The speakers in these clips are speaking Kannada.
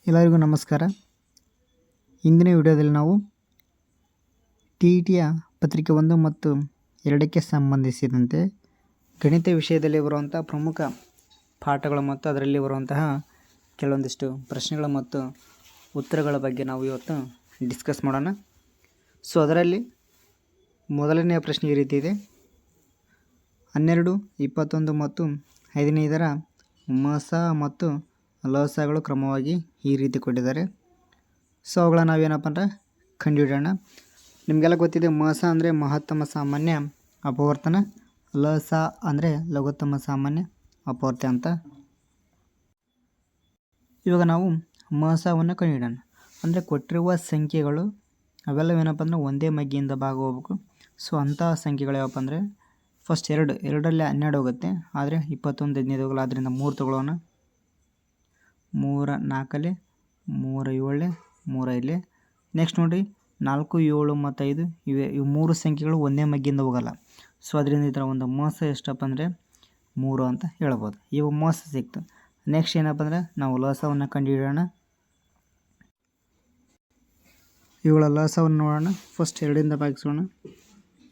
ಎಲ್ಲರಿಗೂ ನಮಸ್ಕಾರ. ಇಂದಿನ ವಿಡಿಯೋದಲ್ಲಿ ನಾವು TETಯ ಪತ್ರಿಕೆ 1 ಮತ್ತು 2ಕ್ಕೆ ಸಂಬಂಧಿಸಿದಂತೆ ಗಣಿತ ವಿಷಯದಲ್ಲಿ ಬರುವಂಥ ಪ್ರಮುಖ ಪಾಠಗಳು ಮತ್ತು ಅದರಲ್ಲಿ ಬರುವಂತಹ ಕೆಲವೊಂದಿಷ್ಟು ಪ್ರಶ್ನೆಗಳು ಮತ್ತು ಉತ್ತರಗಳ ಬಗ್ಗೆ ನಾವು ಇವತ್ತು ಡಿಸ್ಕಸ್ ಮಾಡೋಣ. ಸೊ ಅದರಲ್ಲಿ ಮೊದಲನೆಯ ಪ್ರಶ್ನೆ ಈ ರೀತಿ ಇದೆ. 12, 21 ಮತ್ತು 15ರ ಮಸ ಮತ್ತು ಲಸಗಳು ಕ್ರಮವಾಗಿ ಈ ರೀತಿ ಕೊಟ್ಟಿದ್ದಾರೆ. ಸೊ ಅವುಗಳನ್ನ ನಾವೇನಪ್ಪ ಅಂದ್ರೆ ಕಂಡುಹಿಡೋಣ. ನಿಮಗೆಲ್ಲ ಗೊತ್ತಿದೆ, ಮಸ ಅಂದರೆ ಮಹತ್ತಮ ಸಾಮಾನ್ಯ ಅಪವರ್ತನ, ಲಸ ಅಂದರೆ ಲಘುತ್ತಮ ಸಾಮಾನ್ಯ ಅಪವರ್ತ್ಯ ಅಂತ. ಇವಾಗ ನಾವು ಮಸವನ್ನು ಕಂಡುಹಿಡೋಣ. ಅಂದರೆ ಕೊಟ್ಟಿರುವ ಸಂಖ್ಯೆಗಳು ಅವೆಲ್ಲವೇನಪ್ಪ ಅಂದರೆ ಒಂದೇ ಮಗ್ಗಿಯಿಂದ ಭಾಗ ಹೋಗ್ಬೇಕು. ಸೊ ಅಂತಹ ಸಂಖ್ಯೆಗಳು ಯಾವಪ್ಪ ಅಂದರೆ ಫಸ್ಟ್ 2ರಲ್ಲಿ 12 ಹೋಗುತ್ತೆ, ಆದರೆ 21, 15 ಹೋಗಲ್ಲ. ಆದ್ದರಿಂದ 3 ತಗೊಳ್ಳೋಣ. 3 4 3 7 3 5. ನೆಕ್ಸ್ಟ್ ನೋಡಿರಿ, 4 7 ಮತ್ತು 5 ಇವು 3 ಸಂಖ್ಯೆಗಳು ಒಂದೇ ಮಗ್ಗಿಂದ ಹೋಗಲ್ಲ. ಸೊ ಅದರಿಂದ ಇದರ ಒಂದು ಮೋಸ ಎಷ್ಟಪ್ಪ ಅಂದರೆ 3 ಅಂತ ಹೇಳ್ಬೋದು. ಇವು ಮೋಸ ಸಿಕ್ತು. ನೆಕ್ಸ್ಟ್ ಏನಪ್ಪ ಅಂದರೆ ನಾವು ಲಸವನ್ನು ಕಂಡುಹಿಡೋಣ. ಇವುಗಳ ಲಸವನ್ನು ನೋಡೋಣ. ಫಸ್ಟ್ 2ರಿಂದ ಭಾಗಿಸೋಣ.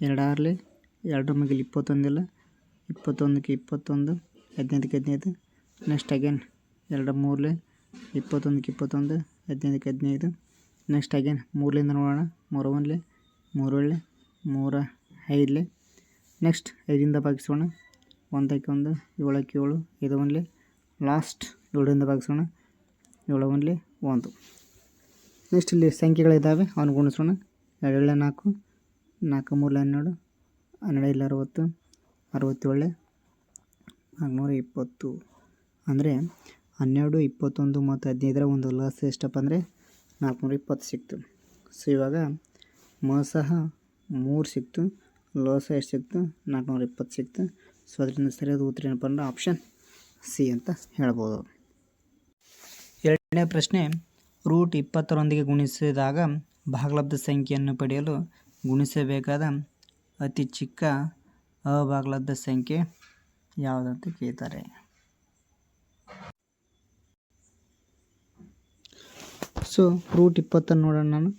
2 6 2 ಮಗಿಲಿ 21 ಇಲ್ಲ, 21ಕ್ಕೆ 21, 15ಕ್ಕೆ 15. Next again 2 3 21ಕ್ಕೆ 21, 15ಕ್ಕೆ 15. ನೆಕ್ಸ್ಟ್ ಅಗೇನ್ 3ರಿಂದ ನೋಡೋಣ. 3 1 3 7 3 5. ನೆಕ್ಸ್ಟ್ 5ರಿಂದ ಭಾಗಿಸೋಣ. 1ಕ್ಕೆ 1, 7ಕ್ಕೆ 7, 5 1. ಲಾಸ್ಟ್ 7ರಿಂದ ಭಾಗಿಸೋಣ. 7 1 1. ನೆಕ್ಸ್ಟ್ ಇಲ್ಲಿ ಸಂಖ್ಯೆಗಳಿದ್ದಾವೆ, ಅವನು ಗುಣಿಸೋಣ. 2 7 4, 4 3 12, 12 60, 67 420. ಅಂದರೆ 12, 21 ಮತ್ತು 15ರ ಒಂದು ಲಸ ಎಷ್ಟಪ್ಪ ಅಂದರೆ 420 ಸಿಕ್ತು. ಸೊ ಇವಾಗ ಮಸಹ 3 ಸಿಕ್ತು, ಲಸ ಎಷ್ಟು ಸಿಕ್ತು 420 ಸಿಕ್ತು. ಸೊ ಅದರಿಂದ ಸರಿಯಾದ ಉತ್ತರ ಏನಪ್ಪ ಅಂದರೆ ಆಪ್ಷನ್ ಸಿ ಅಂತ ಹೇಳ್ಬೋದು. ಎರಡನೇ ಪ್ರಶ್ನೆ, ರೂಟ್ 20ರೊಂದಿಗೆ ಗುಣಿಸಿದಾಗ ಭಾಗಲಬ್ಧ ಸಂಖ್ಯೆಯನ್ನು ಪಡೆಯಲು ಗುಣಿಸಬೇಕಾದ ಅತಿ ಚಿಕ್ಕ ಅಭಾಗಲಬ್ಧ ಸಂಖ್ಯೆ ಯಾವುದಂತ ಕೇಳ್ತಾರೆ. ಸೊ ರೂಟ್ 20 ನೋಡೋಣ. ನಾನು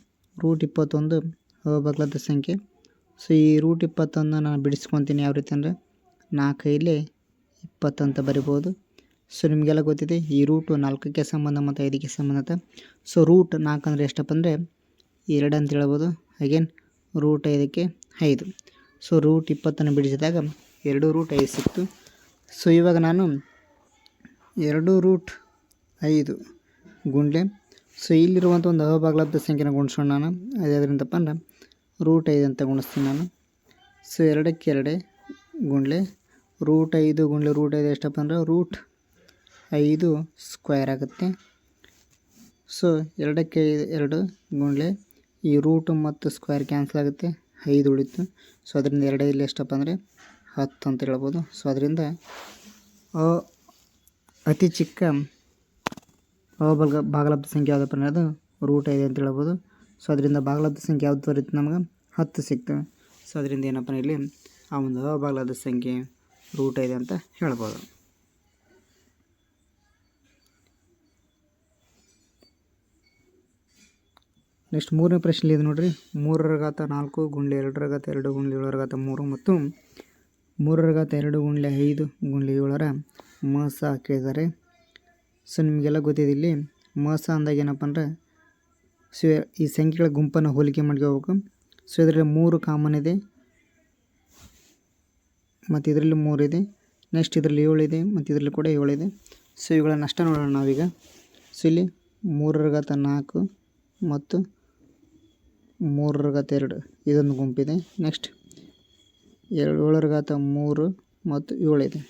ರೂಟ್ 21 ಅಭಾಗಲಬ್ಧ ಸಂಖ್ಯೆ. ಸೊ ಈ ರೂಟ್ 21 ನಾನು ಬಿಡಿಸ್ಕೊತೀನಿ ಯಾವ ರೀತಿ ಅಂದರೆ 4 5 20 ಅಂತ ಬರಿಬೋದು. ಸೊ ನಿಮಗೆಲ್ಲ ಗೊತ್ತಿದೆ, ಈ ರೂಟು 4ಕ್ಕೆ ಸಂಬಂಧ ಮತ್ತು 5ಕ್ಕೆ ಸಂಬಂಧ. ಸೊ ರೂಟ್ 4 ಅಂದರೆ ಎಷ್ಟಪ್ಪ ಅಂದರೆ 2 ಅಂತ ಹೇಳ್ಬೋದು. ಅಗೇನ್ ರೂಟ್ 5ಕ್ಕೆ 5. ಸೊ ರೂಟ್ 20 ಬಿಡಿಸಿದಾಗ 2 ರೂಟ್ 5 ಸಿಕ್ತು. ಸೊ ಇವಾಗ ನಾನು 2 ರೂಟ್ 5 ಗುಂಡ್ಲೆ, ಸೊ ಇಲ್ಲಿರುವಂಥ ಒಂದು ಅಭಾಗಲಬ್ಧ ಸಂಖ್ಯೆನ ಗುಣಿಸೋಣ ನಾನು. ಅದ್ರಿಂದಪ್ಪ ಅಂದ್ರೆ ರೂಟ್ 5 ಅಂತ ಗುಣಿಸ್ತೀನಿ ನಾನು. ಸೊ 2ಕ್ಕೆ 2 ಗುಂಡ್ಲೆ ರೂಟ್ 5 ಗುಂಡ್ಲೆ ರೂಟ್ 5 ಎಷ್ಟಪ್ಪ ಅಂದ್ರೆ ರೂಟ್ 5 ಸ್ಕ್ವೇರ್ ಆಗುತ್ತೆ. ಸೊ 2ಕ್ಕೆ 2 ಗುಂಡ್ಲೆ ಈ ರೂಟು ಮತ್ತು ಸ್ಕ್ವೇರ್ ಕ್ಯಾನ್ಸಲ್ ಆಗುತ್ತೆ, 5 ಉಳಿತು. ಸೊ ಅದರಿಂದ 2 ಇಲ್ಲಿ ಎಷ್ಟಪ್ಪ ಅಂದರೆ 10 ಅಂತ ಹೇಳ್ಬೋದು. ಸೊ ಅದರಿಂದ ಅತಿ ಚಿಕ್ಕ ಭಾಗಲಬ್ಧ ಸಂಖ್ಯೆ ಯಾವುದಪ್ಪ ಅಂದರೆ ಅದು ರೂಟ್ 5 ಅಂತ ಹೇಳ್ಬೋದು. ಸೊ ಅದರಿಂದ ಭಾಗಲಬ್ಧ ಸಂಖ್ಯೆ ಯಾವ್ದು ಬರುತ್ತೆ ನಮಗೆ 10 ಸಿಕ್ತು. ಸೊ ಅದರಿಂದ ಏನಪ್ಪ ಇಲ್ಲಿ ಆ ಒಂದು ಅಭಾಗಲಬ್ಧ ಸಂಖ್ಯೆ ರೂಟ್ 5 ಅಂತ ಹೇಳ್ಬೋದು. ನೆಕ್ಸ್ಟ್ 3ನೇ ಪ್ರಶ್ನೆ ಇದೆ ನೋಡಿರಿ. 3 ರ ಘಾತ 4 ಗುಂಡ್ಲೆ 2 ರ ಘಾತ 2 ಗುಂಡ್ಲೆ 7 ರ ಘಾತ 3 ಮತ್ತು 3 ರ ಘಾತ 2 ಗುಂಡ್ಲೆ 5 ಗುಂಡ್ಲೆ 7ರ ಮಸ ಕೇಳಿದ್ದಾರೆ. ಸೊ ನಿಮಗೆಲ್ಲ ಗೊತ್ತಿದೆ, ಇಲ್ಲಿ ಮಸ ಅಂದಾಗ ಏನಪ್ಪ ಅಂದರೆ ಸೊ ಈ ಸಂಖ್ಯೆಗಳ ಗುಂಪನ್ನು ಹೋಲಿಕೆ ಮಾಡ್ಕೋಬೇಕು. ಸೊ ಇದರಲ್ಲಿ 3 ಕಾಮನ್ ಇದೆ ಮತ್ತು ಇದರಲ್ಲಿ 3 ಇದೆ. ನೆಕ್ಸ್ಟ್ ಇದರಲ್ಲಿ 7 ಇದೆ ಮತ್ತು ಇದರಲ್ಲಿ ಕೂಡ 7 ಇದೆ. ಸೊ ಇವುಗಳನ್ನು ಅಷ್ಟೇ ನೋಡೋಣ ನಾವೀಗ. ಸೊ ಇಲ್ಲಿ 3 ರ ಘಾತ 4 ಮತ್ತು 3 ರ ಘಾತ 2 ಇದೊಂದು ಗುಂಪಿದೆ. ನೆಕ್ಸ್ಟ್ 7 ರ ಘಾತ 3 ಮತ್ತು 7 ಇದೆ.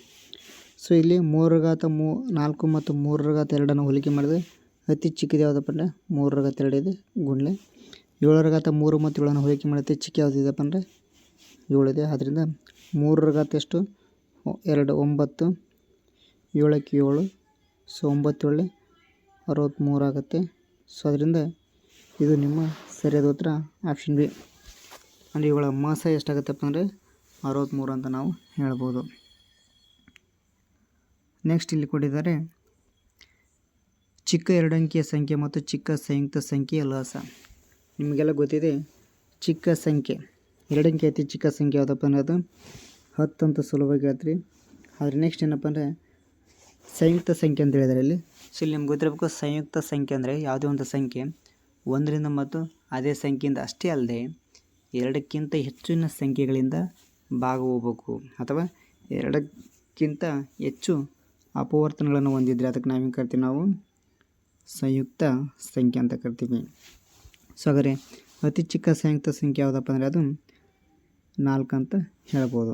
ಸೊ ಇಲ್ಲಿ 3 ರ ಘಾತ 4 ಮತ್ತು 3 ರ ಘಾತ 2ಅನ್ನು ಹೋಲಿಕೆ ಮಾಡಿದರೆ ಅತಿ ಚಿಕ್ಕದು ಯಾವುದಪ್ಪ ಅಂದರೆ 3 ರ ಘಾತ 2 ಇದೆ ಗುಂಡ್ಲೆ 7 ರ ಘಾತ 3 ಮತ್ತು 7ಅನ್ನು ಹೋಲಿಕೆ ಮಾಡಿ ಅತಿ ಚಿಕ್ಕ ಯಾವುದು ಇದೆಯಪ್ಪ ಅಂದರೆ 7 ಇದೆ. ಆದ್ದರಿಂದ 3 ರ ಘಾತ ಎಷ್ಟು 2 9, 7ಕ್ಕೆ 7. ಸೊ 9 7 63 ಆಗುತ್ತೆ. ಸೊ ಅದರಿಂದ ಇದು ನಿಮ್ಮ ಸರಿಯಾದ ಉತ್ತರ ಆಪ್ಷನ್ ಬಿ. ಅಂದರೆ ಇವುಗಳ ಮಸ ಎಷ್ಟಾಗುತ್ತಪ್ಪ ಅಂದರೆ 63 ಅಂತ ನಾವು ಹೇಳ್ಬೋದು. ನೆಕ್ಸ್ಟ್ ಇಲ್ಲಿ ಕೊಟ್ಟಿದ್ದಾರೆ ಚಿಕ್ಕ ಎರಡಂಕಿಯ ಸಂಖ್ಯೆ ಮತ್ತು ಚಿಕ್ಕ ಸಂಯುಕ್ತ ಸಂಖ್ಯೆಯ ಲಸ. ನಿಮಗೆಲ್ಲ ಗೊತ್ತಿದೆ ಚಿಕ್ಕ ಸಂಖ್ಯೆ ಎರಡಂಕಿ ಅತಿ ಚಿಕ್ಕ ಸಂಖ್ಯೆ ಯಾವುದಪ್ಪ ಅಂದರೆ ಅದು 10 ಅಂತ ಸುಲಭವಾಗಿ ಹೇಳ್ತೀರಿ. ಆದರೆ ನೆಕ್ಸ್ಟ್ ಏನಪ್ಪ ಅಂದರೆ ಸಂಯುಕ್ತ ಸಂಖ್ಯೆ ಅಂತ ಹೇಳಿದರೆ ಇಲ್ಲಿ. ಸೊ ಇಲ್ಲಿ ನಿಮ್ಗೆ ಗೊತ್ತಿರಬೇಕು ಸಂಯುಕ್ತ ಸಂಖ್ಯೆ ಅಂದರೆ ಯಾವುದೇ ಒಂದು ಸಂಖ್ಯೆ ಒಂದರಿಂದ ಮತ್ತು ಅದೇ ಸಂಖ್ಯೆಯಿಂದ ಅಷ್ಟೇ ಅಲ್ಲದೆ ಎರಡಕ್ಕಿಂತ ಹೆಚ್ಚಿನ ಸಂಖ್ಯೆಗಳಿಂದ ಭಾಗ ಹೋಗ್ಬೇಕು ಅಥವಾ ಎರಡಕ್ಕಿಂತ ಹೆಚ್ಚು ಅಪವರ್ತನಗಳನ್ನು ಹೊಂದಿದ್ರೆ ಅದಕ್ಕೆ ನಾವೇನು ಕರಿತೀವಿ, ನಾವು ಸಂಯುಕ್ತ ಸಂಖ್ಯೆ ಅಂತ ಕರಿತೀವಿ. ಸೊ ಹಾಗಾದರೆ ಅತಿ ಚಿಕ್ಕ ಸಂಯುಕ್ತ ಸಂಖ್ಯೆ ಯಾವುದಪ್ಪ ಅಂದರೆ ಅದು 4 ಅಂತ ಹೇಳ್ಬೋದು.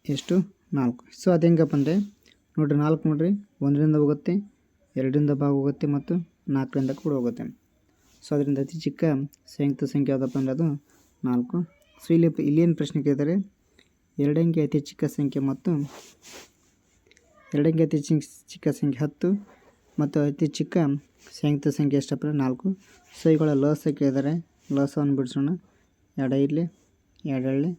ಎಷ್ಟು? 4. ಸೊ ಅದು ಹೆಂಗಪ್ಪ ಅಂದರೆ ನೋಡಿರಿ 4 ನೋಡಿರಿ 1ರಿಂದ ಹೋಗುತ್ತೆ, 2ರಿಂದ ಭಾಗ ಹೋಗುತ್ತೆ ಮತ್ತು 4ರಿಂದ ಕೂಡ ಹೋಗುತ್ತೆ. ಸೊ ಅದರಿಂದ ಅತಿ ಚಿಕ್ಕ ಸಂಯುಕ್ತ ಸಂಖ್ಯೆ ಯಾವುದಪ್ಪ ಅಂದರೆ ಅದು 4. ಸೊ ಇಲ್ಲೇನು ಪ್ರಶ್ನೆ ಕೇಳಿದರೆ ಎರಡಂಕಿ ಅತಿ ಚಿಕ್ಕ ಸಂಖ್ಯೆ ಮತ್ತು ಎರಡಂಕಿ ಅತಿ ಚಿಕ್ಕ ಸಂಖ್ಯೆ 10 ಮತ್ತು ಅತಿ ಚಿಕ್ಕ ಸಂಯುಕ್ತ ಸಂಖ್ಯೆ ಎಷ್ಟಪ್ಪ 4. ಸೊ ಇವುಗಳ ಲಸ ಕೇಳಿದರೆ ಲಸವನ್ನು ಬಿಡಿಸೋಣ. 2 ಇರಲಿ 2 ಎಳ್ಳೆ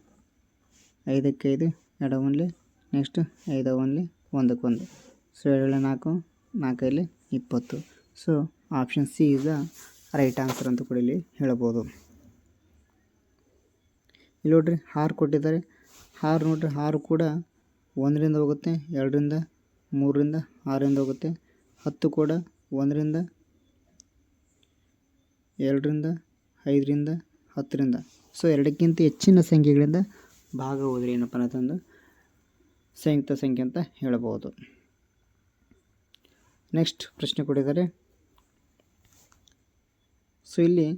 5ಕ್ಕೆ 5 2 1 ನೆಕ್ಸ್ಟ್ 5 1 1ಕ್ಕೆ 1. So 2 4 4 20. So option C is the right answer ಅಂತ ಕೂಡ ಇಲ್ಲಿ ಹೇಳ್ಬೋದು. ಇಲ್ಲಿ ನೋಡ್ರಿ 6 ಕೊಟ್ಟಿದ್ದಾರೆ. 6 ನೋಡ್ರಿ 6 ಕೂಡ 1ರಿಂದ ಹೋಗುತ್ತೆ, 2ರಿಂದ 3ರಿಂದ 6ರಿಂದ ಹೋಗುತ್ತೆ. 10 ಕೂಡ 1ರಿಂದ 2ರಿಂದ 5ರಿಂದ 10ರಿಂದ. ಸೊ ಎರಡಕ್ಕಿಂತ ಹೆಚ್ಚಿನ ಸಂಖ್ಯೆಗಳಿಂದ ಭಾಗ ಹೋದರೆ ಏನಪ್ಪ ಅನ್ನೋದೊಂದು ಸಂಯುಕ್ತ ಸಂಖ್ಯೆ ಅಂತ ಹೇಳ್ಬೋದು. ನೆಕ್ಸ್ಟ್ ಪ್ರಶ್ನೆ ಕೊಟ್ಟಿದ್ದಾರೆ. ಸೊ ಇಲ್ಲಿ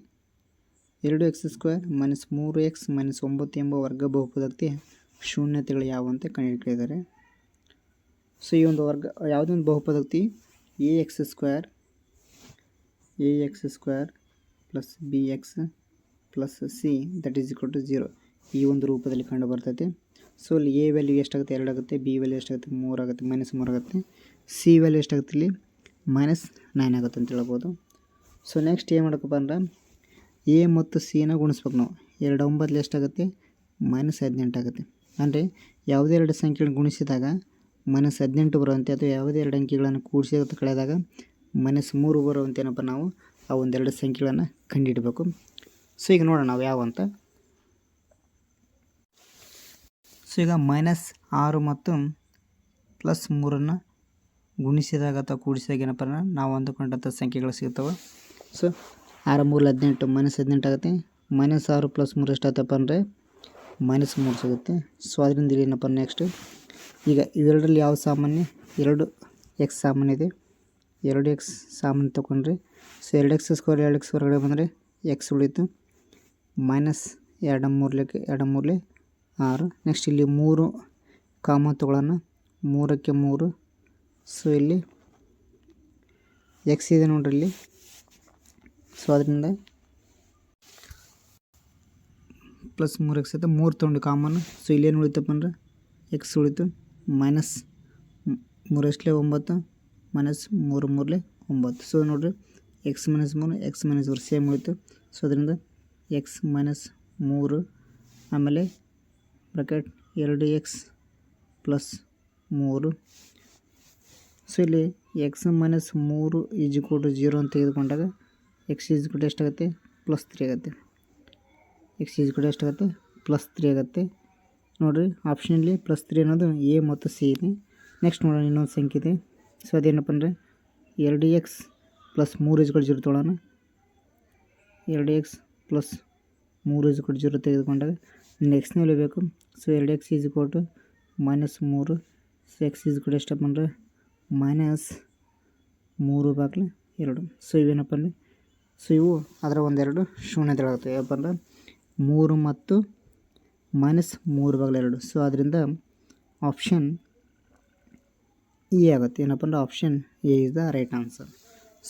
2x² - 3x - 9 ಎಂಬ ವರ್ಗ ಬಹುಪದೋಕ್ತಿಯ ಶೂನ್ಯತೆಗಳು ಯಾವುವು ಅಂತ ಕಂಡುಹಿಡಿದಿದ್ದಾರೆ. ಸೊ ಈ ಒಂದು ವರ್ಗ ಯಾವುದೇ ಒಂದು ಬಹುಪದೋಕ್ತಿ ax² + bx + c = 0 ಈ ಒಂದು ರೂಪದಲ್ಲಿ ಕಂಡು ಬರ್ತೈತೆ. ಸೊ ಇಲ್ಲಿ a ವ್ಯಾಲ್ಯೂ ಎಷ್ಟಾಗುತ್ತೆ 2 ಆಗುತ್ತೆ, b ವ್ಯಾಲ್ಯೂ ಎಷ್ಟಾಗುತ್ತೆ 3 ಆಗುತ್ತೆ, -3 ಆಗುತ್ತೆ, c ವ್ಯಾಲ್ಯೂ ಎಷ್ಟಾಗುತ್ತೆ ಇಲ್ಲಿ -9 ಆಗುತ್ತೆ ಅಂತ ಹೇಳ್ಬೋದು. ಸೊ ನೆಕ್ಸ್ಟ್ ಏನು ಮಾಡಬೇಕಪ್ಪ ಅಂದ್ರೆ ಎ ಮತ್ತು ಸಿನ ಗುಣಿಸ್ಬೇಕು ನಾವು. 2 9 ಎಷ್ಟಾಗುತ್ತೆ -18 ಆಗುತ್ತೆ. ಅಂದರೆ ಯಾವುದೇ ಎರಡು ಸಂಖ್ಯೆಗಳನ್ನು ಗುಣಿಸಿದಾಗ -18 ಬರುವಂತೆ ಅಥವಾ ಯಾವುದೇ ಎರಡು ಅಂಕಿಗಳನ್ನು ಕೂಡಿಸಿ ಕಳೆದಾಗ -3 ಬರುವಂತೆ ಏನಪ್ಪ ನಾವು ಆ ಒಂದೆರಡು ಸಂಖ್ಯೆಗಳನ್ನು ಕಂಡುಹಿಡಬೇಕು. ಸೊ ಈಗ ನೋಡೋಣ ನಾವು ಯಾವ ಅಂತ. ಸೊ ಈಗ -6 ಮತ್ತು +3 ಗುಣಿಸಿದಾಗ ಅಥವಾ ಕೂಡಿಸಿದಾಗ ಏನಪ್ಪ ನಾವು ಅಂದುಕೊಂಡಂಥ ಸಂಖ್ಯೆಗಳು ಸಿಗ್ತವೆ. ಸೊ 6 3 18 -18 ಆಗುತ್ತೆ. -6 + 3 ಎಷ್ಟಾಗುತ್ತಪ್ಪ ಅಂದರೆ -3 ಸಿಗುತ್ತೆ. ಸೊ ಅದರಿಂದ ಇಲ್ಲಿ ಏನಪ್ಪ ನೆಕ್ಸ್ಟ್ ಈಗ ಇವೆರಡರಲ್ಲಿ ಯಾವ ಸಾಮಾನ್ಯ 2x ಸಾಮಾನ್ಯ ಇದೆ. 2x ಸಾಮಾನ್ಯ ತೊಗೊಂಡ್ರೆ ಸೊ 2x² 2x ಹೊರಗಡೆ ಬಂದರೆ x ಉಳಿತು. -2 3 6. ನೆಕ್ಸ್ಟ್ ಇಲ್ಲಿ 3 ಕಾಮ ತೊಗೊಳ್ಳೋಣ. 3ಕ್ಕೆ 3. ಸೊ ಇಲ್ಲಿ x ಇದೆ ನೋಡ್ರಿ ಇಲ್ಲಿ. ಸೊ ಅದರಿಂದ +3x ಐತೆ 3 ತೊಗೊಂಡು ಕಾಮನ್. ಸೊ ಇಲ್ಲೇನು ಉಳಿತಪ್ಪ ಅಂದ್ರೆ x ಉಳಿತು. -3 9 -3 3 9. ಸೊ ನೋಡಿರಿ x - 3 x - 3 ಸೇಮ್ ಉಳಿತು. ಸೊ ಅದರಿಂದ x - 3 ಆಮೇಲೆ ಬ್ರಾಕೆಟ್ 2x + 3. ಸೊ ಇಲ್ಲಿ x - 3 = 0 ಅಂತ ತೆಗೆದುಕೊಂಡಾಗ x ಎಷ್ಟಾಗುತ್ತೆ +3 ಆಗುತ್ತೆ. x ಎಷ್ಟಾಗುತ್ತೆ +3 ಆಗುತ್ತೆ. ನೋಡಿರಿ ಆಪ್ಷನಲ್ಲಿ +3 ಅನ್ನೋದು ಎ ಮತ್ತು ಸಿ ಇದೆ. ನೆಕ್ಸ್ಟ್ ನೋಡೋಣ ಇನ್ನೊಂದು ಸಂಖ್ಯೆ ಇದೆ. ಸೊ ಅದೇನಪ್ಪ ಅಂದರೆ 2x + 3 = 0 ತೊಗೊಳ್ಳೋಣ. 2x + 3 = 0 ತೆಗೆದುಕೊಂಡಾಗ ನೆಕ್ಸ್ಟ್ ವ್ಯಾಲ್ಯೂ ಬೇಕು. So 2x = -3. ಸೊ x ಎಷ್ಟಪ್ಪ ಅಂದರೆ -3/2. ಸೊ ಇವೇನಪ್ಪ ಅಂದರೆ ಸೊ ಇವು ಅದರ ಒಂದೆರಡು ಶೂನ್ಯತೆಗಳಾಗುತ್ತೆ. ಯಾವಪ್ಪ ಅಂದ್ರೆ 3 ಮತ್ತು -3/2. ಸೊ ಅದರಿಂದ ಆಪ್ಷನ್ ಎ ಆಗುತ್ತೆ. ಏನಪ್ಪ ಅಂದರೆ option A is the right answer.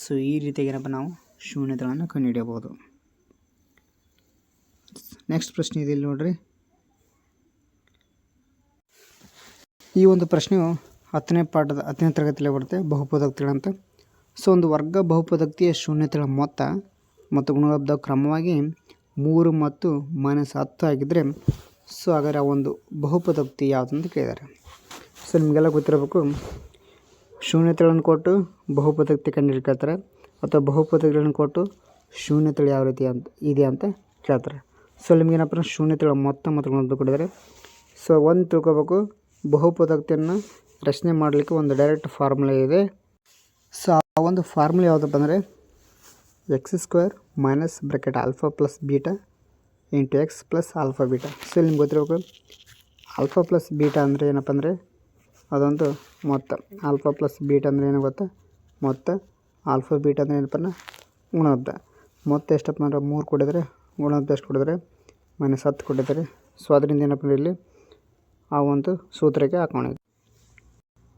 So ಈ ರೀತಿಯಾಗಿ ಏನಪ್ಪ ನಾವು ಶೂನ್ಯತೆಗಳನ್ನು ಕಂಡುಹಿಡಿಯಬಹುದು. ನೆಕ್ಸ್ಟ್ ಪ್ರಶ್ನೆ ಇದೆ ಇಲ್ಲಿ ನೋಡ್ರಿ. ಈ ಒಂದು ಪ್ರಶ್ನೆಯು 10ನೇ ತರಗತಿಯಲ್ಲಿ ಬರುತ್ತೆ ಬಹುಪದೋಕ್ತಿಗಳಂತ. ಸೊ ಒಂದು ವರ್ಗ ಬಹುಪದೋಕ್ತಿಯ ಶೂನ್ಯತೆಗಳ ಮೊತ್ತ ಮತ್ತು ಗುಣಲಬ್ಧ ಕ್ರಮವಾಗಿ 3 ಮತ್ತು -10 ಆಗಿದ್ದರೆ ಸೊ ಹಾಗಾದರೆ ಆ ಒಂದು ಬಹುಪದೋಕ್ತಿ ಯಾವುದಂತ ಕೇಳಿದ್ದಾರೆ. ಸೊ ನಿಮಗೆಲ್ಲ ಗೊತ್ತಿರಬೇಕು ಶೂನ್ಯತೆಗಳನ್ನು ಕೊಟ್ಟು ಬಹುಪದಕ್ಕೆ ಕಂಡು ಕೇಳ್ತಾರೆ, ಅಥವಾ ಬಹುಪದಗಳನ್ನು ಕೊಟ್ಟು ಶೂನ್ಯತೆಗಳು ಯಾವ ರೀತಿ ಇದೆ ಅಂತ ಕೇಳ್ತಾರೆ. ಸೊ ನಿಮಗೇನಪ್ಪ ಶೂನ್ಯತೆಗಳ ಮೊತ್ತಗಳನ್ನು ಕೊಟ್ಟಿದ್ದಾರೆ. ಸೊ ಒಂದು ತಿಳ್ಕೊಬೇಕು, ಬಹುಪದತೆಯನ್ನು ರಚನೆ ಮಾಡಲಿಕ್ಕೆ ಒಂದು ಡೈರೆಕ್ಟ್ ಫಾರ್ಮುಲಾ ಇದೆ. ಸೊ ಆ ಒಂದು ಫಾರ್ಮುಲಾ ಯಾವುದಪ್ಪ ಅಂದರೆ x² minus bracket alpha plus beta into X plus alpha beta. So ನಿಮ್ಗೆ ಗೊತ್ತಿರಬೇಕು, ಆಲ್ಫಾ ಪ್ಲಸ್ ಬೀಟಾ ಅಂದರೆ ಏನಪ್ಪ ಅಂದರೆ ಅದೊಂದು ಮೊತ್ತ. ಆಲ್ಫಾ ಪ್ಲಸ್ ಬೀಟಾ ಅಂದರೆ ಏನು ಗೊತ್ತಾ, ಮೊತ್ತ. ಆಲ್ಫಾ ಬೀಟಾ ಅಂದರೆ ಏನಪ್ಪ ಅಂದ್ರೆ ಗುಣಲಬ್ಧ. ಮೊತ್ತ ಎಷ್ಟಪ್ಪ ಅಂದ್ರೆ 3 ಕೊಟ್ಟಿದ್ದಾರೆ, ಗುಣಲಬ್ಧ ಎಷ್ಟು ಕೊಟ್ಟಿದ್ದಾರೆ -10 ಕೊಟ್ಟಿದ್ದಾರೆ. ಸೊ ಅದರಿಂದ ಏನಪ್ಪ ಅಂದರೆ ಇಲ್ಲಿ ಆ ಒಂದು ಸೂತ್ರಕ್ಕೆ ಹಾಕೋಣ.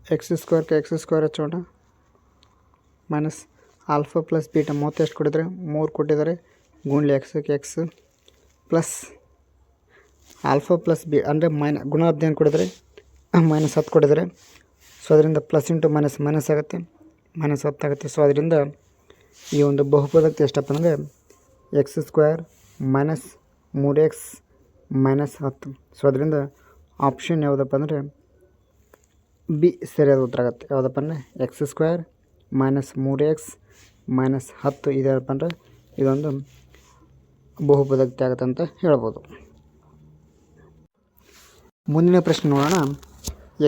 x² ಹಚ್ಚೋಣ ಮೈನಸ್ ಆಲ್ಫಾ ಪ್ಲಸ್ ಬೀಟಾ ಮೊತ್ತ ಎಷ್ಟು ಕೊಟ್ಟಿದ್ದಾರೆ 3 ಕೊಟ್ಟಿದ್ದಾರೆ, ಗುಣ್ಲೆ x plus alpha plus b ಅಂದರೆ ಗುಣಲಬ್ಧ ಏನು ಕೊಟ್ಟಿದ್ದಾರೆ -10 ಕೊಟ್ಟಿದ್ದಾರೆ. ಸೊ ಅದರಿಂದ ಪ್ಲಸ್ ಇಂಟು ಮೈನಸ್ ಆಗುತ್ತೆ, -10 ಆಗುತ್ತೆ. ಸೊ ಅದರಿಂದ ಈ ಒಂದು ಬಹುಪದಕ್ಕೆ ಎಷ್ಟಪ್ಪ ಅಂದರೆ x² minus 3x minus 10. So ಅದರಿಂದ ಆಪ್ಷನ್ ಯಾವುದಪ್ಪ ಅಂದರೆ ಬಿ ಸರಿಯಾದ ಉತ್ತರ ಆಗುತ್ತೆ. ಯಾವುದಪ್ಪ ಅಂದರೆ x² ಮೈನಸ್ 3x ಮೈನಸ್ 10 ಇದೆಯಪ್ಪ ಅಂದರೆ ಇದೊಂದು ಬಹುಪದಕ್ಕೆ ಆಗುತ್ತೆ ಅಂತ ಹೇಳ್ಬೋದು. ಮುಂದಿನ ಪ್ರಶ್ನೆ ನೋಡೋಣ.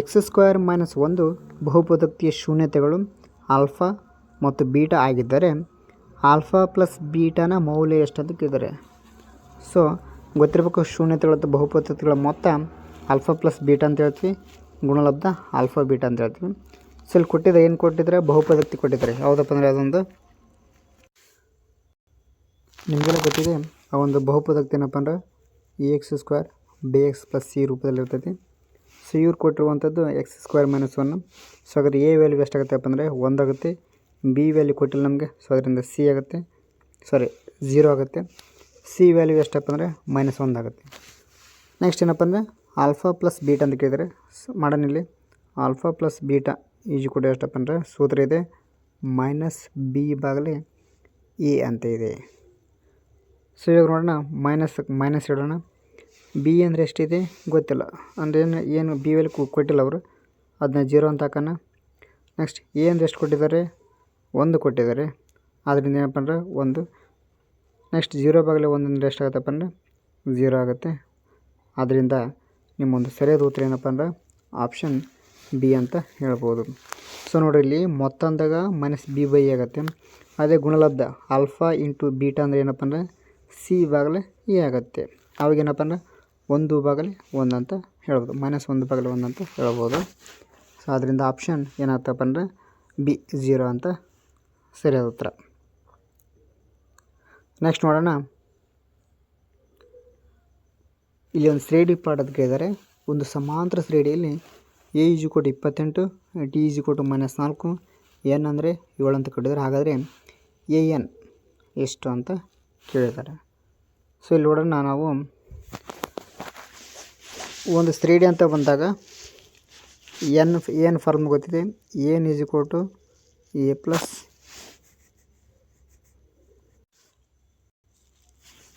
x² ಮೈನಸ್ 1 ಬಹುಪದಕ್ತಿಯ ಶೂನ್ಯತೆಗಳು ಆಲ್ಫಾ ಮತ್ತು ಬೀಟಾ ಆಗಿದ್ದರೆ ಆಲ್ಫಾ ಪ್ಲಸ್ ಬೀಟಾನ ಮೌಲ್ಯ ಎಷ್ಟು ಅಂತ ಕೇಳಿದ್ದಾರೆ. ಸೊ ಗೊತ್ತಿರಬೇಕು, ಶೂನ್ಯತೆಗಳ ಬಹುಪದಗಳ ಮೊತ್ತ ಆಲ್ಫಾ ಪ್ಲಸ್ ಬೀಟಾ ಅಂತ ಹೇಳ್ತೀವಿ, ಗುಣಲಬ್ಧ ಆಲ್ಫಾ ಬೀಟಾ ಅಂತ ಹೇಳ್ತೀವಿ. ಸೊ ಇಲ್ಲಿ ಏನು ಕೊಟ್ಟಿದ್ದಾರೆ ಬಹುಪದಕ್ಕೆ ಕೊಟ್ಟಿದ್ದಾರೆ. ಯಾವುದಪ್ಪ ಅಂದರೆ ಅದೊಂದು ನಿಮಗೆಲ್ಲ ಗೊತ್ತಿದೆ. ಆ ಒಂದು ಬಹುಪದಕ್ಕೆ ಏನಪ್ಪ ಅಂದ್ರೆ ax² bx ಪ್ಲಸ್ c ರೂಪದಲ್ಲಿ ಇರ್ತೈತಿ. ಸೊ ಇವ್ರು ಕೊಟ್ಟಿರುವಂಥದ್ದು x² ಮೈನಸ್ 1. ಸೊ ಹಾಗಾದ್ರೆ ಎ ವ್ಯಾಲ್ಯೂ ಎಷ್ಟಾಗುತ್ತೆಪ್ಪ ಅಂದರೆ 1 ಆಗುತ್ತೆ, ಬಿ ವ್ಯಾಲ್ಯೂ ಕೊಟ್ಟಿಲ್ಲ ನಮಗೆ. ಸೊ ಅದರಿಂದ ಸಿ ಆಗುತ್ತೆ, 0 ಆಗುತ್ತೆ. ಸಿ ವ್ಯಾಲ್ಯೂ ಎಷ್ಟಪ್ಪ ಅಂದರೆ -1 ಆಗುತ್ತೆ. ನೆಕ್ಸ್ಟ್ ಏನಪ್ಪ ಅಂದರೆ ಆಲ್ಫಾ ಪ್ಲಸ್ ಬೀಟಾ ಅಂತ ಕೇಳಿದರೆ ಮಾಡೋಣ. ಇಲ್ಲಿ ಆಲ್ಫಾ ಪ್ಲಸ್ ಬೀಟಾ ಈಜು ಕೂಡ ಎಷ್ಟಪ್ಪ ಅಂದರೆ ಸೂತ್ರ ಇದೆ -b/a ಅಂತ ಇದೆ. ಸೊ ಇವಾಗ ನೋಡೋಣ, ಮೈನಸ್ ಇಡೋಣ. ಬಿ ಅಂದರೆ ಎಷ್ಟಿದೆ ಗೊತ್ತಿಲ್ಲ, ಅಂದರೆ ಏನು ಬಿ ವ್ಯಾಲ್ಯೂ ಕೊಟ್ಟಿಲ್ಲ ಅವರು, ಅದನ್ನ 0 ಅಂತ ಹಾಕೋಣ. ನೆಕ್ಸ್ಟ್ ಎ ಅಂದರೆ ಎಷ್ಟು ಕೊಟ್ಟಿದ್ದಾರೆ 1 ಕೊಟ್ಟಿದ್ದಾರೆ, ಆದ್ದರಿಂದ ಏನಪ್ಪ ಅಂದರೆ 1. ನೆಕ್ಸ್ಟ್ 0/1 ಅಂದರೆ ಎಷ್ಟಾಗುತ್ತಪ್ಪ ಅಂದರೆ 0 ಆಗುತ್ತೆ. ಆದ್ದರಿಂದ ನಿಮ್ಮೊಂದು ಸರಿಯಾದ ಉತ್ತರ ಏನಪ್ಪ ಅಂದ್ರೆ ಆಪ್ಷನ್ ಬಿ ಅಂತ ಹೇಳ್ಬೋದು. ಸೊ ನೋಡಿರಿ, ಇಲ್ಲಿ ಮೊತ್ತ ಅಂದಾಗ -b/a ಆಗುತ್ತೆ. ಅದೇ ಗುಣಲಬ್ಧ ಆಲ್ಫಾ ಇಂಟು ಬೀಟಾ ಅಂದರೆ ಏನಪ್ಪ ಅಂದರೆ c/a ಆಗುತ್ತೆ. ಅವಾಗೇನಪ್ಪ ಅಂದರೆ 1/1 ಅಂತ ಹೇಳ್ಬೋದು, -1/1 ಅಂತ ಹೇಳ್ಬೋದು. ಸೊ ಅದರಿಂದ ಆಪ್ಷನ್ ಏನಾಗ್ತಪ್ಪ ಅಂದರೆ ಬಿ 0 ಅಂತ ಸರಿಯಾದ ಉತ್ತರ. ನೆಕ್ಸ್ಟ್ ನೋಡೋಣ. ಇಲ್ಲಿ ಒಂದು ಶ್ರೇಣಿ ಪಾಠದ ಕೇಳಿದರೆ, ಒಂದು ಸಮಾಂತರ ಶ್ರೇಣಿಯಲ್ಲಿ a = 28, d = -4, n ಅಂದರೆ 7 ಅಂತ ಕೊಟ್ಟಿದ್ದಾರೆ. ಹಾಗಾದರೆ an ಎಷ್ಟು ಅಂತ ಕೇಳಿದ್ದಾರೆ. ಸೊ ಇಲ್ಲಿ ನೋಡೋಣ, ನಾವು ಒಂದು ಶ್ರೇಣಿ ಅಂತ ಬಂದಾಗ ಏನು ಫಾರ್ಮ್ ಗೊತ್ತಿದೆ, n = a ಪ್ಲಸ್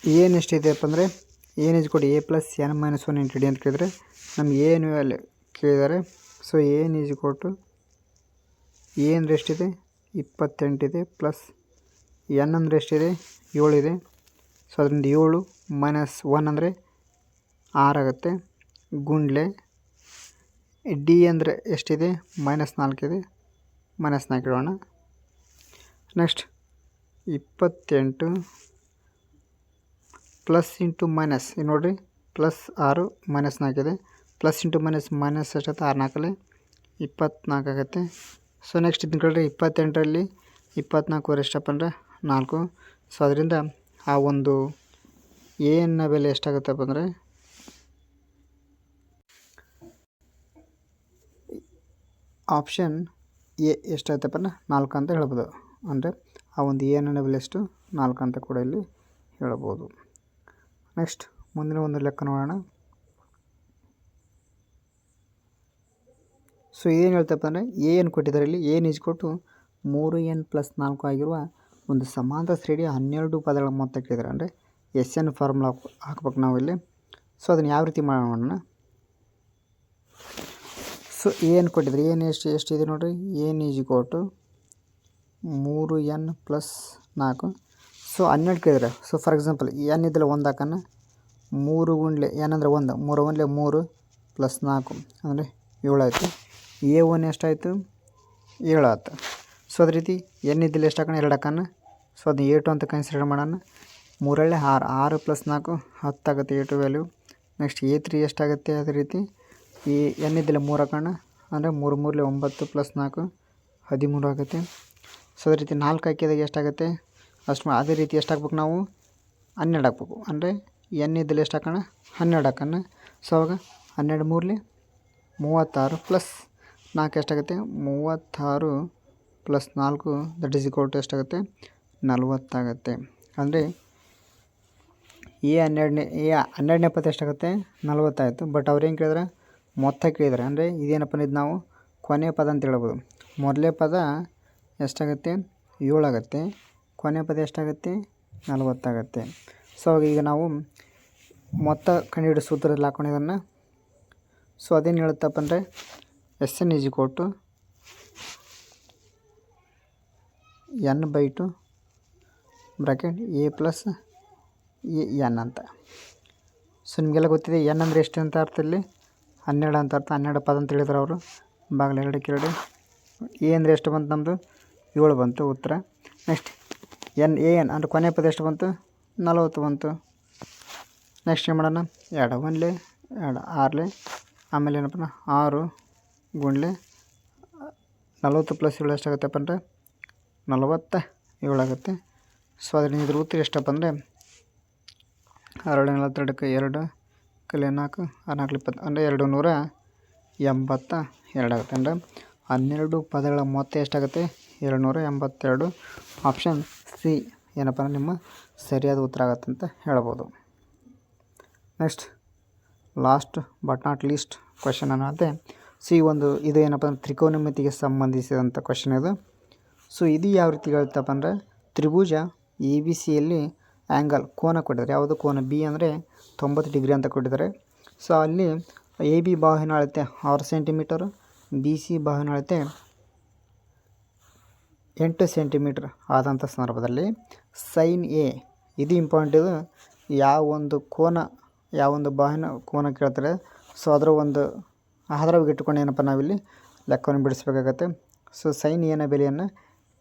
ಏನು ಎಷ್ಟಿದೆಯಪ್ಪ ಅಂದರೆ n = a plus n - 1 × d ಅಂತ ಕೇಳಿದರೆ ನಮ್ಗೆ ಏನು ವ್ಯಾಲ್ಯೂ ಕೇಳಿದ್ದಾರೆ. ಸೊ n = a ಅಂದರೆ ಎಷ್ಟಿದೆ 28 ಇದೆ, ಪ್ಲಸ್ n ಅಂದರೆ ಎಷ್ಟಿದೆ 7 ಇದೆ. ಸೊ ಅದರಿಂದ 7 - 1 ಅಂದರೆ 6 ಆಗುತ್ತೆ, ಗುಂಡ್ಲೆ ಡಿ ಅಂದರೆ ಎಷ್ಟಿದೆ -4 ಇದೆ, -4 ಇಡೋಣ. ನೆಕ್ಸ್ಟ್ 28 ಪ್ಲಸ್ ಇಂಟು ಮೈನಸ್, ನೋಡಿರಿ +6 -4 ಇದೆ, ಪ್ಲಸ್ ಇಂಟು ಮೈನಸ್ ಎಷ್ಟಾಗುತ್ತೆ 6 - 4 24 ಆಗುತ್ತೆ. ಸೊ ನೆಕ್ಸ್ಟ್ ಇದನ್ನ ಕೇಳಿದ್ರೆ 28ರಲ್ಲಿ 24 ಎಷ್ಟಪ್ಪ ಅಂದರೆ 4. ಸೊ ಅದರಿಂದ ಆ ಒಂದು ಎನ್ನ ಬೆಲೆ ಎಷ್ಟಾಗುತ್ತಪ್ಪ ಅಂದರೆ ಆಪ್ಷನ್ ಎ ಎಷ್ಟಾಗುತ್ತಪ್ಪ ಅಂದರೆ 4 ಅಂತ ಹೇಳ್ಬೋದು. ಅಂದರೆ ಆ ಒಂದು ಎನ್ನ ಬೆಲೆ ಎಷ್ಟು 4 ಅಂತ ಕೂಡ ಇಲ್ಲಿ ಹೇಳ್ಬೋದು. ನೆಕ್ಸ್ಟ್ ಮುಂದಿನ ಒಂದು ಲೆಕ್ಕ ನೋಡೋಣ. ಸೊ ಏನು ಹೇಳ್ತಪ್ಪ ಅಂದರೆ ಏನು ಕೊಟ್ಟಿದ್ದಾರೆ ಇಲ್ಲಿ, n = 3n + 4 ಆಗಿರುವ ಒಂದು ಸಮಾಂತರ ಶ್ರೇಣಿಯ 12 ಪದಗಳ ಮೊತ್ತ ಕೇಳಿದ್ದಾರೆ. ಅಂದರೆ SN ಫಾರ್ಮುಲಾ ಹಾಕ್ಬೇಕು ನಾವು ಇಲ್ಲಿ. ಸೊ ಅದನ್ನು ಯಾವ ರೀತಿ ಮಾಡೋಣ. ಸೊ ಏನು ಕೊಟ್ಟಿದ್ರೆ ಏನು ಎಷ್ಟಿದೆ ನೋಡಿರಿ, ಏನು ಈಜ್ ಕೊಟ್ಟು 3n + 4. ಸೊ 12 ಕೇಳಿದ್ರೆ, ಸೊ ಫಾರ್ ಎಕ್ಸಾಂಪಲ್ n ಇದ್ದಿಲ್ಲ 1 ಹಾಕೋಣ, 3 ಗುಂಡ್ಲೆ n ಅಂದರೆ 1, 3 1 3 + 4 ಅಂದರೆ 7 ಆಯಿತು. A1 ಎಷ್ಟಾಯಿತು, 7 ಆಯ್ತು. ಸೊ ಅದೇ ರೀತಿ n ಇದ್ದಿಲ್ಲ ಎಷ್ಟು ಹಾಕೋಣ, 2 ಹಾಕೋಣ. ಸೊ ಅದನ್ನ A2 ಅಂತ ಕನ್ಸಿಡರ್ ಮಾಡೋಣ. 3 6, 6 + 4 10 ಆಗುತ್ತೆ A2 ವ್ಯಾಲ್ಯೂ. ನೆಕ್ಸ್ಟ್ A3 ಎಷ್ಟಾಗುತ್ತೆ, ಅದೇ ರೀತಿ ಈ n ಇದ್ದಿಲ್ಲ 3 ಹಾಕೋಣ, ಅಂದರೆ 3 3 9 + 4 13 ಆಗುತ್ತೆ. ಸೊ ಅದೇ ರೀತಿ 4 ಹಾಕಿದಾಗ ಎಷ್ಟಾಗುತ್ತೆ ಅಷ್ಟು. ಅದೇ ರೀತಿ ಎಷ್ಟು ಹಾಕ್ಬೇಕು ನಾವು, 12 ಹಾಕ್ಬೇಕು. ಅಂದರೆ n ಇದ್ದಿಲ್ಲ ಎಷ್ಟು ಹಾಕೋಣ, 12 ಹಾಕೋಣ. ಸೊ ಅವಾಗ 12 3 36 + 4 ಎಷ್ಟಾಗುತ್ತೆ, 36 + 4 ದಟ್ ಈಸ್ ಈಕ್ವಲ್ ಟು ಎಷ್ಟಾಗುತ್ತೆ, 40 ಆಗುತ್ತೆ. ಅಂದರೆ ಹನ್ನೆರಡನೇ ಪದ ಎಷ್ಟಾಗುತ್ತೆ, 40 ಆಯಿತು. ಬಟ್ ಅವ್ರು ಏನು ಕೇಳಿದ್ರೆ ಮೊತ್ತ ಕೇಳಿದ್ದಾರೆ. ಅಂದರೆ ಇದೇನಪ್ಪ ಇದು ನಾವು ಕೊನೆಯ ಪದ ಅಂತ ಹೇಳ್ಬೋದು. ಮೊದಲೇ ಪದ ಎಷ್ಟಾಗುತ್ತೆ, 7 ಆಗುತ್ತೆ. ಕೊನೆಯ ಪದ ಎಷ್ಟಾಗುತ್ತೆ, 40 ಆಗುತ್ತೆ. ಸೊ ಈಗ ನಾವು ಮೊತ್ತ ಕಂಡುಹಿಡಿಯೋ ಸೂತ್ರದಲ್ಲಿ ಹಾಕೊಂಡಿದ್ದನ್ನು. ಸೊ ಅದೇನು ಹೇಳುತ್ತಪ್ಪ ಅಂದರೆ Sn = n/2 bracket A + n ಅಂತ. ಸೊ ನಿಮಗೆಲ್ಲ ಗೊತ್ತಿದೆ n ಅಂದರೆ ಎಷ್ಟು ಅಂತ ಅರ್ಥ, ಇಲ್ಲಿ 12 ಅಂತ ಅರ್ಥ. 12 ಪದ ಅಂತ ಹೇಳಿದ್ರು ಅವರು. ಬಾಗಿಲು 2 ಕೇಳಿ A ಅಂದರೆ ಎಷ್ಟು ಬಂತು, ನಮ್ಮದು 7 ಬಂತು ಉತ್ತರ. ನೆಕ್ಸ್ಟ್ An ಅಂದರೆ ಕೊನೆಯ ಪದ ಎಷ್ಟು ಬಂತು, 40 ಬಂತು. ನೆಕ್ಸ್ಟ್ ಏನು ಮಾಡೋಣ, 2 1 2 6 ಆಮೇಲೆ ಏನಪ್ಪ 6 ಗುಂಡ್ಲೆ 40 + 7 ಎಷ್ಟಾಗುತ್ತಪ್ಪ ಅಂದರೆ 47 ಆಗುತ್ತೆ. ಸೊ ಅದರಿಂದ ಇದ್ರ ಉತ್ತರ ಎಷ್ಟಪ್ಪ ಅಂದರೆ 2 42 2 4 4 20 ಅಂದರೆ 282 ಆಗುತ್ತೆ. ಅಂದರೆ 12 ಪದಗಳ ಮೊತ್ತ ಎಷ್ಟಾಗುತ್ತೆ, 282. ಆಪ್ಷನ್ ಸಿ ಏನಪ್ಪ ಅಂದರೆ ನಿಮ್ಮ ಸರಿಯಾದ ಉತ್ತರ ಆಗುತ್ತೆ ಅಂತ ಹೇಳ್ಬೋದು. Next last but not least question ಅನ್ನೋದೇ. ಸೊ ಈ ಒಂದು ಇದು ಏನಪ್ಪ ಅಂದರೆ ತ್ರಿಕೋನಮಿತಿಗೆ ಸಂಬಂಧಿಸಿದಂಥ ಕ್ವೆಶನ್ ಇದು. ಸೊ ಇದು ಯಾವ ರೀತಿ ಹೇಳ್ತಪ್ಪ ಅಂದರೆ ತ್ರಿಭುಜ ABC-ಯಲ್ಲಿ ಆ್ಯಂಗಲ್ ಕೋನ ಕೊಟ್ಟಿದ್ದಾರೆ. ಯಾವುದು ಕೋನ, ಬಿ ಅಂದರೆ 90 ಡಿಗ್ರಿ ಅಂತ ಕೊಟ್ಟಿದ್ದಾರೆ. ಸೊ ಅಲ್ಲಿ AB ಬಾಹುವಿನ ಅಳತೆ 6 ಸೆಂಟಿಮೀಟರು, BC ಬಾಹುವಿನ ಅಳತೆ 8 ಸೆಂಟಿಮೀಟ್ರ್ ಆದಂಥ ಸಂದರ್ಭದಲ್ಲಿ ಸೈನ್ ಎ, ಇದು ಇಂಪಾರ್ಟೆಂಟ್, ಇದು ಯಾವ ಒಂದು ಬಾಹುವಿನ ಕೋನ ಕೇಳ್ತಾರೆ. ಸೊ ಅದರ ಒಂದು ಆಧಾರವಾಗಿ ಇಟ್ಟುಕೊಂಡು ಏನಪ್ಪ ನಾವಿಲ್ಲಿ ಲೆಕ್ಕವನ್ನು ಬಿಡಿಸಬೇಕಾಗತ್ತೆ. ಸೊ ಸೈನ್ ಎನ ಬೆಲೆಯನ್ನು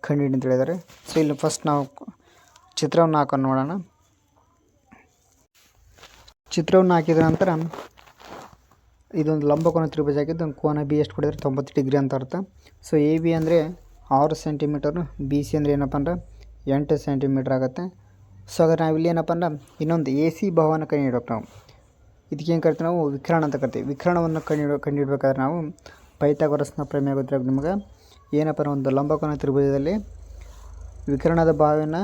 ಕಂಡುಹಿಡಿ ಅಂತ ಹೇಳಿದ್ದಾರೆ. ಸೊ ಇಲ್ಲಿ ಫಸ್ಟ್ ನಾವು ಚಿತ್ರವನ್ನು ಹಾಕೊಂಡು ನೋಡೋಣ. ಚಿತ್ರವನ್ನು ಹಾಕಿದ ನಂತರ ಇದೊಂದು ಲಂಬಕೋನ ತ್ರಿಭುಜ ಆಗಿದ್ದು ಕೋನ ಬಿ ಎಷ್ಟು ಕೊಡಿದ್ರೆ 90 ಡಿಗ್ರಿ ಅಂತ ಅರ್ಥ. ಸೊ AB ಅಂದರೆ 6 ಸೆಂಟಿಮೀಟರು, BC ಅಂದರೆ ಏನಪ್ಪ ಅಂದ್ರೆ 8 ಸೆಂಟಿಮೀಟ್ರ್ ಆಗುತ್ತೆ. ಸೊ ಹಾಗಾದ್ರೆ ನಾವಿಲ್ಲಿ ಏನಪ್ಪ ಅಂದ್ರೆ ಇನ್ನೊಂದು AC ಬಾಹುವನ್ನು ಕಂಡುಹಿಡ್ಬೇಕು ನಾವು. ಇದಕ್ಕೇನು ಕರಿತೀವಿ ನಾವು, ವಿಕರ್ಣ ಅಂತ ಕರಿತೀವಿ. ವಿಕರ್ಣವನ್ನು ಕಂಡುಹಿಡ್ಬೇಕಾದ್ರೆ ನಾವು ಪೈಥಾಗೊರಸ್ನ ಪ್ರಮೇಯ ಗೊತ್ತಿರೋ ನಿಮ್ಗೆ. ಏನಪ್ಪ ಒಂದು ಲಂಬಕೋನ ತ್ರಿಭುಜದಲ್ಲಿ ವಿಕರ್ಣದ ಬಾಹುವಿನ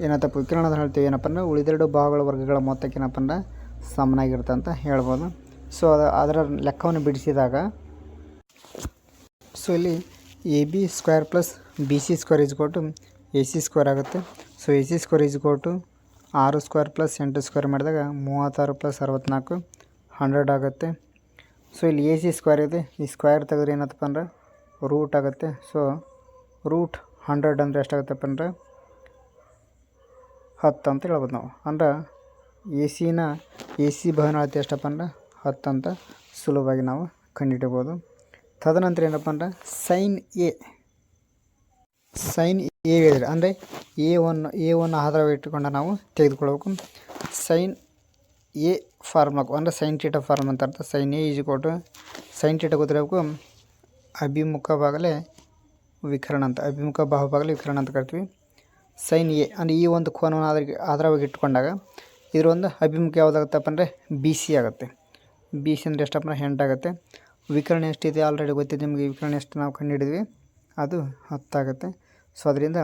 ಏನತ್ತಪ್ಪ, ವಿಕರ್ಣದ ಹೇಳ್ತೀವಿ ಏನಪ್ಪ ಅಂದ್ರೆ ಉಳಿದೆರಡು ಬಾಹುಗಳ ವರ್ಗಗಳ ಮೊತ್ತಕ್ಕೆ ಏನಪ್ಪ ಅಂದ್ರೆ ಸಮನಾಗಿರುತ್ತೆ ಅಂತ ಹೇಳ್ಬೋದು. ಸೊ ಅದರ ಲೆಕ್ಕವನ್ನು ಬಿಡಿಸಿದಾಗ ಸೊ ಇಲ್ಲಿ AB² + BC² = AC² ಆಗುತ್ತೆ. ಸೊ AC² = 6² + 8² ಮಾಡಿದಾಗ 36 + 64 100 ಆಗುತ್ತೆ. ಸೊ ಇಲ್ಲಿ AC² ಇದೆ, ಈ ಸ್ಕ್ವೇರ್ ತೆಗೆದ್ರೆ ಏನತ್ತಪ್ಪ ಅಂದ್ರೆ ರೂಟ್ ಆಗುತ್ತೆ. ಸೊ ರೂಟ್ 100 ಅಂದರೆ ಎಷ್ಟಾಗುತ್ತಪ್ಪ ಅಂದರೆ 10 ಅಂತ ಹೇಳ್ಬೋದು ನಾವು. ಅಂದ್ರೆ AC ಬಾಹುವಿನ ಅಳತೆ ಎಷ್ಟಪ್ಪ ಅಂದ್ರೆ 10 ಅಂತ ಸುಲಭವಾಗಿ ನಾವು ಕಂಡುಹಿಡಿಬೋದು. ತದನಂತರ ಏನಪ್ಪ ಅಂದ್ರೆ ಸೈನ್ ಎ ಹೇಳಿದರೆ ಅಂದರೆ A1 ಆಧಾರವಾಗಿ ಇಟ್ಟುಕೊಂಡು ನಾವು ತೆಗೆದುಕೊಳ್ಬೇಕು. ಸೈನ್ ಎ ಫಾರ್ಮುಲಾಕು ಅಂದರೆ ಸೈನ್ ಥೀಟಾ ಫಾರ್ಮ್ ಅಂತ ಅರ್ಥ. ಸೈನ್ ಎ = ಸೈನ್ ಥೀಟಾ ಗೊತ್ತಿರಬೇಕು, ಅಭಿಮುಖ ಬಾಗಲೇ ವಿಕರ್ಣ ಅಂತ, ಅಭಿಮುಖ ಬಾಹು ಬಾಗಲೇ ವಿಕರ್ಣ ಅಂತ ಕರಿತೀವಿ. ಸೈನ್ ಎ ಅಂದರೆ ಈ ಒಂದು ಕೋನವನ್ನು ಆಧಾರವಾಗಿ ಇಟ್ಕೊಂಡಾಗ ಇದರ ಒಂದು ಅಭಿಮುಖ ಯಾವುದಾಗುತ್ತಪ್ಪ ಅಂದರೆ BC ಆಗುತ್ತೆ. BC ಅಂದರೆ ಎಷ್ಟಪ್ಪ ಅಂದರೆ 8 ಆಗುತ್ತೆ. ವಿಕರ್ಣ ಎಷ್ಟಿದೆ ಆಲ್ರೆಡಿ ಗೊತ್ತಿದೆ ನಿಮಗೆ. ವಿಕರ್ಣ ಎಷ್ಟು ನಾವು ಕಂಡುಹಿಡಿದ್ವಿ, ಅದು 10 ಆಗುತ್ತೆ. ಸೊ ಅದರಿಂದ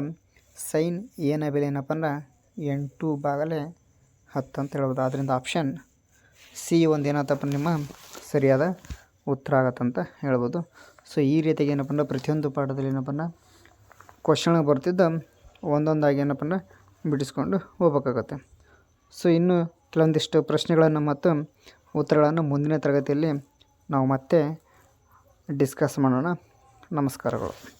ಸೈನ್ ಎನ ಬೆಲೆ ಏನಪ್ಪ ಅಂದ್ರೆ 8/10 ಅಂತ ಹೇಳ್ಬೋದು. ಆದ್ದರಿಂದ ಆಪ್ಷನ್ ಸಿ ಒಂದು ಏನತ್ತಪ್ಪ ನಿಮ್ಮ ಸರಿಯಾದ ಉತ್ತರ ಆಗತ್ತಂತ ಹೇಳ್ಬೋದು. ಸೊ ಈ ರೀತಿಯಾಗಿ ಏನಪ್ಪ ಅಂದ್ರೆ ಪ್ರತಿಯೊಂದು ಪಾಠದಲ್ಲಿ ಏನಪ್ಪ ಅಂದ್ರೆ ಕ್ವಶನ್ ಬರ್ತಿದ್ದ ಒಂದೊಂದಾಗಿ ಏನಪ್ಪ ಅಂದ್ರೆ ಬಿಡಿಸ್ಕೊಂಡು ಹೋಗ್ಬೇಕಾಗತ್ತೆ. ಸೊ ಇನ್ನು ಕೆಲವೊಂದಿಷ್ಟು ಪ್ರಶ್ನೆಗಳನ್ನು ಮತ್ತು ಉತ್ತರಗಳನ್ನು ಮುಂದಿನ ತರಗತಿಯಲ್ಲಿ ನಾವು ಮತ್ತೆ ಡಿಸ್ಕಸ್ ಮಾಡೋಣ. ನಮಸ್ಕಾರಗಳು.